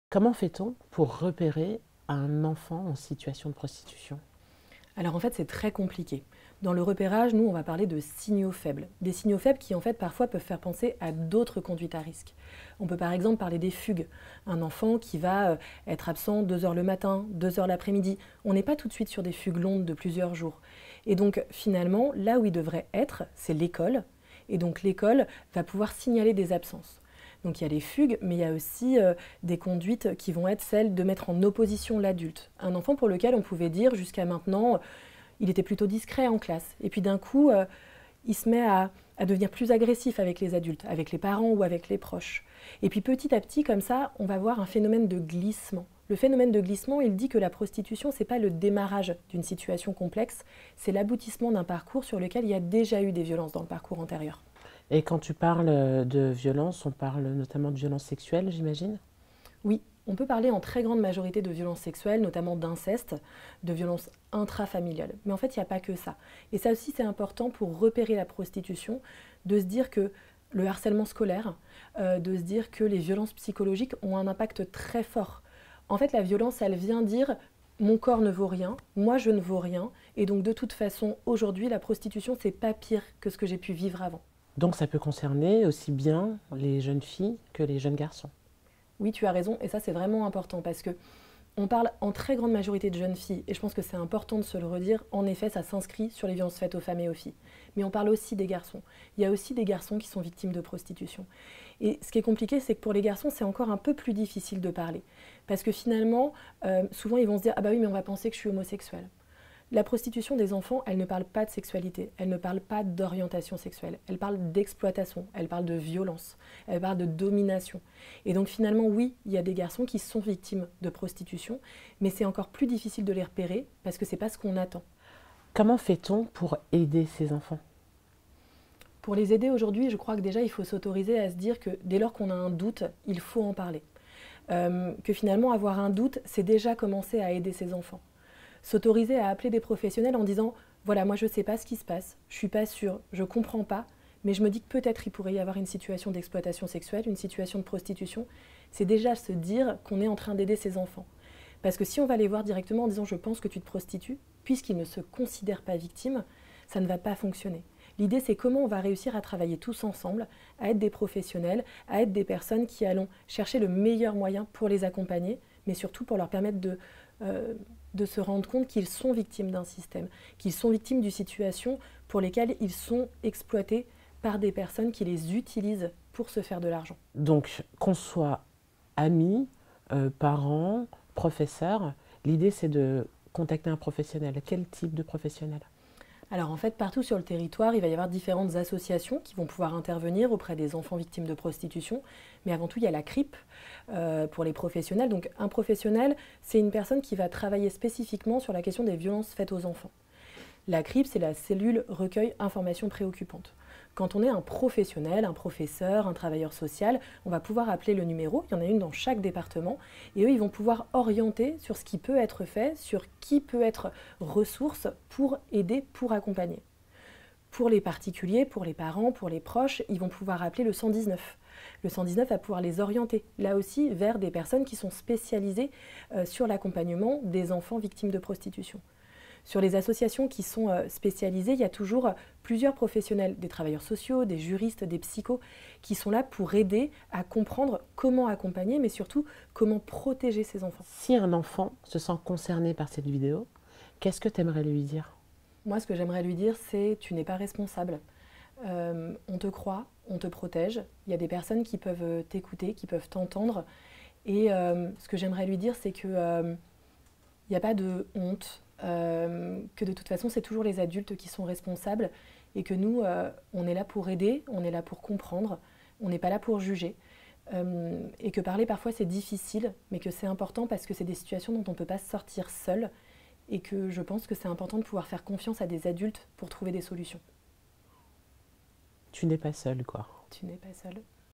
Comment fait-on pour repérer un enfant en situation de prostitution? Alors en fait, c'est très compliqué. Dans le repérage, nous, on va parler de signaux faibles. Des signaux faibles qui, en fait, parfois peuvent faire penser à d'autres conduites à risque. On peut par exemple parler des fugues. Un enfant qui va être absent 2 heures le matin, 2 heures l'après-midi. On n'est pas tout de suite sur des fugues longues de plusieurs jours. Et donc, finalement, là où il devrait être, c'est l'école. Et donc, l'école va pouvoir signaler des absences. Donc il y a les fugues, mais il y a aussi des conduites qui vont être celles de mettre en opposition l'adulte. Un enfant pour lequel on pouvait dire jusqu'à maintenant, il était plutôt discret en classe. Et puis d'un coup, il se met à devenir plus agressif avec les adultes, avec les parents ou avec les proches. Et puis petit à petit, comme ça, on va voir un phénomène de glissement. Le phénomène de glissement, il dit que la prostitution, ce n'est pas le démarrage d'une situation complexe, c'est l'aboutissement d'un parcours sur lequel il y a déjà eu des violences dans le parcours antérieur. Et quand tu parles de violence, on parle notamment de violence sexuelle, j'imagine? Oui, on peut parler en très grande majorité de violences sexuelles, notamment d'inceste, de violences intrafamiliales. Mais en fait, il n'y a pas que ça. Et ça aussi, c'est important pour repérer la prostitution, de se dire que le harcèlement scolaire, de se dire que les violences psychologiques ont un impact très fort. En fait, la violence, elle vient dire mon corps ne vaut rien, moi je ne vaux rien, et donc de toute façon, aujourd'hui, la prostitution, c'est pas pire que ce que j'ai pu vivre avant. Donc ça peut concerner aussi bien les jeunes filles que les jeunes garçons. Oui, tu as raison, et ça c'est vraiment important parce que on parle en très grande majorité de jeunes filles, et je pense que c'est important de se le redire. En effet, ça s'inscrit sur les violences faites aux femmes et aux filles. Mais on parle aussi des garçons. Il y a aussi des garçons qui sont victimes de prostitution. Et ce qui est compliqué, c'est que pour les garçons, c'est encore un peu plus difficile de parler. Parce que finalement, souvent ils vont se dire « Ah bah oui, mais on va penser que je suis homosexuel ». La prostitution des enfants, elle ne parle pas de sexualité, elle ne parle pas d'orientation sexuelle, elle parle d'exploitation, elle parle de violence, elle parle de domination. Et donc finalement, oui, il y a des garçons qui sont victimes de prostitution, mais c'est encore plus difficile de les repérer parce que c'est pas ce qu'on attend. Comment fait-on pour aider ces enfants? Pour les aider aujourd'hui, je crois que déjà il faut s'autoriser à se dire que dès lors qu'on a un doute, il faut en parler. Que finalement avoir un doute, c'est déjà commencer à aider ses enfants. S'autoriser à appeler des professionnels en disant voilà, moi je ne sais pas ce qui se passe, je ne suis pas sûre, je ne comprends pas, mais je me dis que peut-être il pourrait y avoir une situation d'exploitation sexuelle, une situation de prostitution. C'est déjà se dire qu'on est en train d'aider ses enfants. Parce que si on va les voir directement en disant je pense que tu te prostitues, puisqu'ils ne se considèrent pas victimes, ça ne va pas fonctionner. L'idée, c'est comment on va réussir à travailler tous ensemble, à être des professionnels, à être des personnes qui allons chercher le meilleur moyen pour les accompagner, mais surtout pour leur permettre de se rendre compte qu'ils sont victimes d'un système, qu'ils sont victimes d'une situation pour lesquelles ils sont exploités par des personnes qui les utilisent pour se faire de l'argent. Donc qu'on soit amis, parents, professeurs, l'idée c'est de contacter un professionnel. Quel type de professionnel? Alors en fait, partout sur le territoire, il va y avoir différentes associations qui vont pouvoir intervenir auprès des enfants victimes de prostitution. Mais avant tout, il y a la CRIP pour les professionnels. Donc un professionnel, c'est une personne qui va travailler spécifiquement sur la question des violences faites aux enfants. La CRIP, c'est la cellule recueil informations préoccupantes. Quand on est un professionnel, un professeur, un travailleur social, on va pouvoir appeler le numéro, il y en a une dans chaque département, et eux, ils vont pouvoir orienter sur ce qui peut être fait, sur qui peut être ressource pour aider, pour accompagner. Pour les particuliers, pour les parents, pour les proches, ils vont pouvoir appeler le 119. Le 119 va pouvoir les orienter, là aussi, vers des personnes qui sont spécialisées sur l'accompagnement des enfants victimes de prostitution. Sur les associations qui sont spécialisées, il y a toujours plusieurs professionnels, des travailleurs sociaux, des juristes, des psychos, qui sont là pour aider à comprendre comment accompagner, mais surtout comment protéger ces enfants. Si un enfant se sent concerné par cette vidéo, qu'est-ce que tu aimerais lui dire? Moi, ce que j'aimerais lui dire, c'est tu n'es pas responsable. On te croit, on te protège. Il y a des personnes qui peuvent t'écouter, qui peuvent t'entendre. Et ce que j'aimerais lui dire, c'est qu'il n'y a pas de honte. Que de toute façon, c'est toujours les adultes qui sont responsables et que nous, on est là pour aider, on est là pour comprendre, on n'est pas là pour juger. Et que parler, parfois, c'est difficile, mais que c'est important parce que c'est des situations dont on ne peut pas sortir seul et que je pense que c'est important de pouvoir faire confiance à des adultes pour trouver des solutions. Tu n'es pas seul, quoi. Tu n'es pas seul.